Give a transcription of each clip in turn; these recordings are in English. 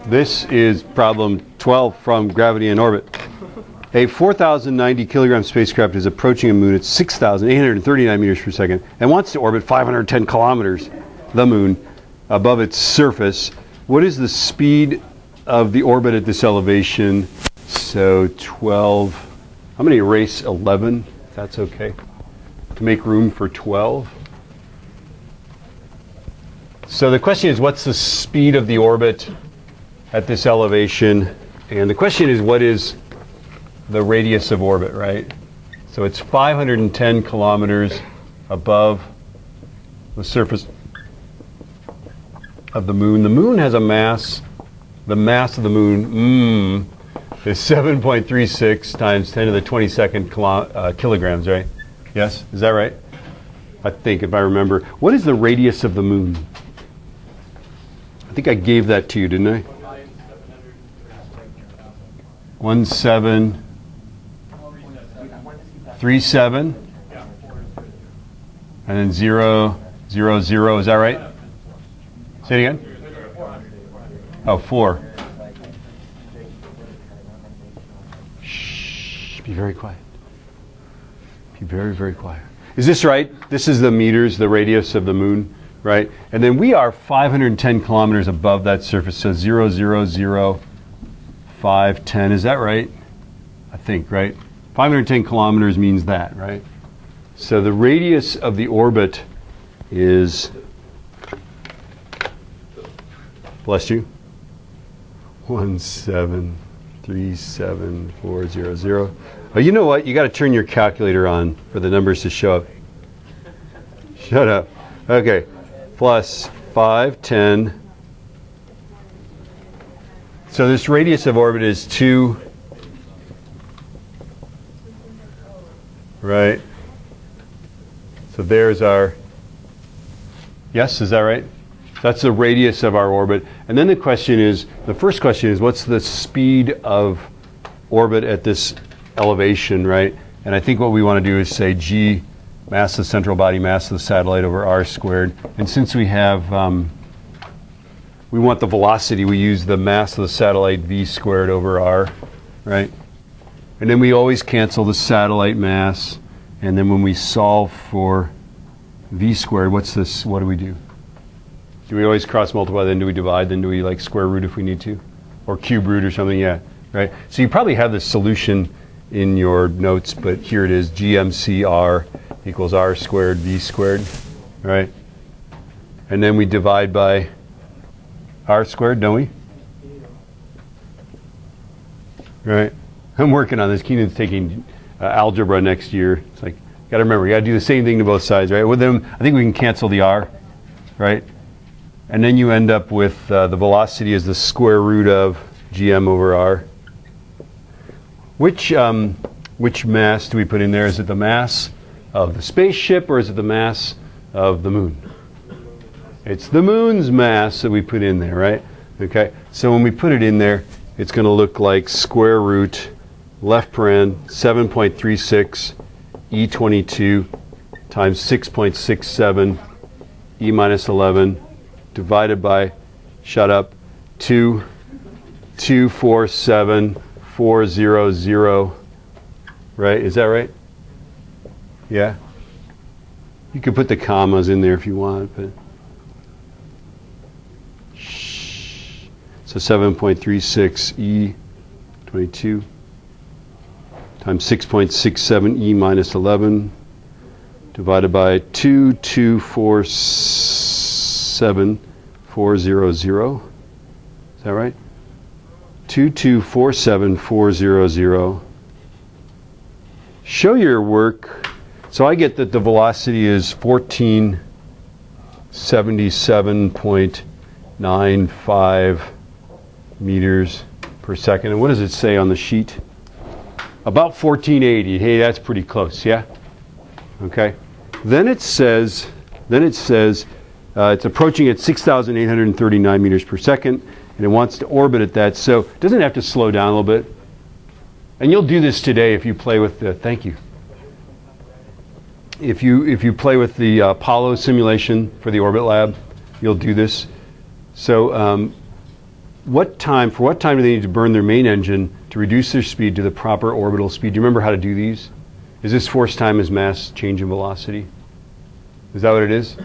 This is problem 12 from Gravity in Orbit. A 4,090 kilogram spacecraft is approaching a moon at 6,839 meters per second and wants to orbit 510 kilometers, the moon, above its surface. What is the speed of the orbit at this elevation? So 12. I'm going to erase 11, if that's okay, to make room for 12. So the question is, what's the speed of the orbit at this elevation? And the question is, what is the radius of orbit, right? So it's 510 kilometers above the surface of the moon. The moon has a mass. The mass of the moon is 7.36 times 10 to the 22nd kilograms, right? Yes? Is that right? I think, if I remember. What is the radius of the moon? I think I gave that to you, didn't I? 1737, and then 0, 0, 0. Is that right? Say it again. Oh, 4. Shh. Be very quiet. Be very, very quiet. Is this right? This is the meters, the radius of the moon, right? And then we are 510 kilometers above that surface. So 0, 0, 0, 5, 10. Is that right? I think, right? 510 kilometers means that, right? So the radius of the orbit is, bless you, 1737400. Oh, you know what? You got to turn your calculator on for the numbers to show up. Shut up. Okay. Plus 510. So this radius of orbit is 2, right? So there's our, yes, is that right? That's the radius of our orbit. And then the question is, the first question is, what's the speed of orbit at this elevation, right? And I think what we want to do is say G, mass of the central body, mass of the satellite over R squared. And since we have, we want the velocity, we use the mass of the satellite V squared over R, right? And then we always cancel the satellite mass. And then when we solve for V squared, what's this? What do we do? Do we always cross multiply, then do we divide, then do we like square root if we need to? Or cube root or something, yeah, right? So you probably have the solution in your notes, but here it is, GMCR equals R squared V squared, right? And then we divide by R squared, don't we? Right? I'm working on this. Keenan's taking algebra next year. It's like, you got to remember, you got to do the same thing to both sides, right? With them, I think we can cancel the R, right? And then you end up with the velocity is the square root of GM over R. Which mass do we put in there? Is it the mass of the spaceship or is it the mass of the moon? It's the moon's mass that we put in there, right? Okay, so when we put it in there, it's going to look like square root, left paren, 7.36 E22 times 6.67 E minus 11 divided by, shut up, 2,247,400, right? Is that right? Yeah? You could put the commas in there if you want, but. So 7.36 E22 times 6.67 E minus 11 divided by 2,247,400. Is that right? 2,247,400. Show your work. So I get that the velocity is 1477.95 meters per second. And what does it say on the sheet? About 1480. Hey, that's pretty close, yeah? Okay. Then it says it's approaching at 6,839 meters per second, and it wants to orbit at that. So it doesn't have to slow down a little bit. And you'll do this today if you play with the, thank you. If you play with the Apollo simulation for the Orbit Lab, you'll do this. So for what time do they need to burn their main engine to reduce their speed to the proper orbital speed? Do you remember how to do these? Is this force time as mass change in velocity? Is that what it is?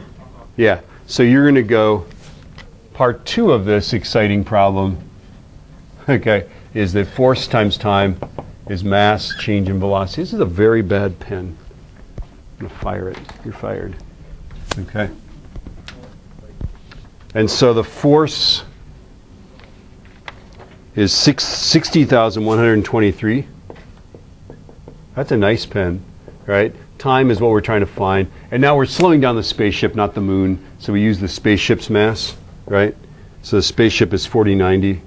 Yeah. So you're going to go, part 2 of this exciting problem, okay, is that force times time is mass change in velocity. This is a very bad pen. I'm going to fire it. You're fired. Okay. And so the force is 60,123. That's a nice pen, right? Time is what we're trying to find. And now we're slowing down the spaceship, not the moon. So we use the spaceship's mass, right? So the spaceship is 4090.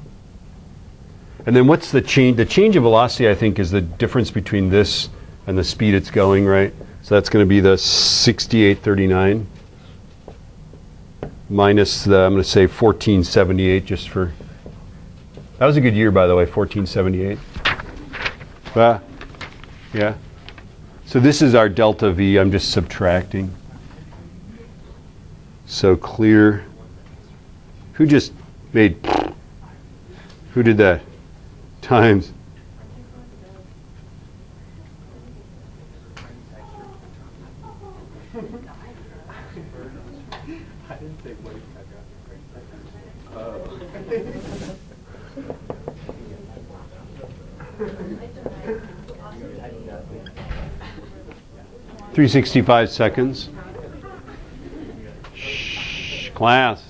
And then what's the change? The change in velocity, I think, is the difference between this and the speed it's going, right? So that's going to be the 6839 minus the, I'm going to say 1478 just for, that was a good year, by the way, 1478. Yeah. So this is our delta V. I'm just subtracting. So clear. Who just made, who did that? Times. $365 seconds. Shh, class.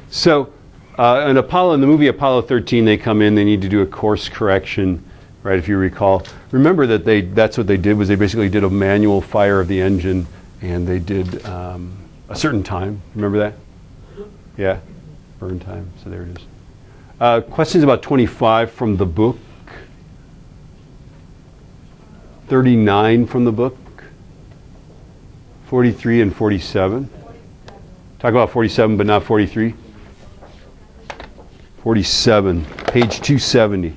So, in the movie Apollo 13, they come in. They need to do a course correction, right? If you recall, remember that that's what they did was they basically did a manual fire of the engine, and they did a certain time. Remember that? Yeah, burn time. So there it is. Questions about 25 from the book. 39 from the book. 43 and 47. Talk about 47, but not 43. 47, page 270.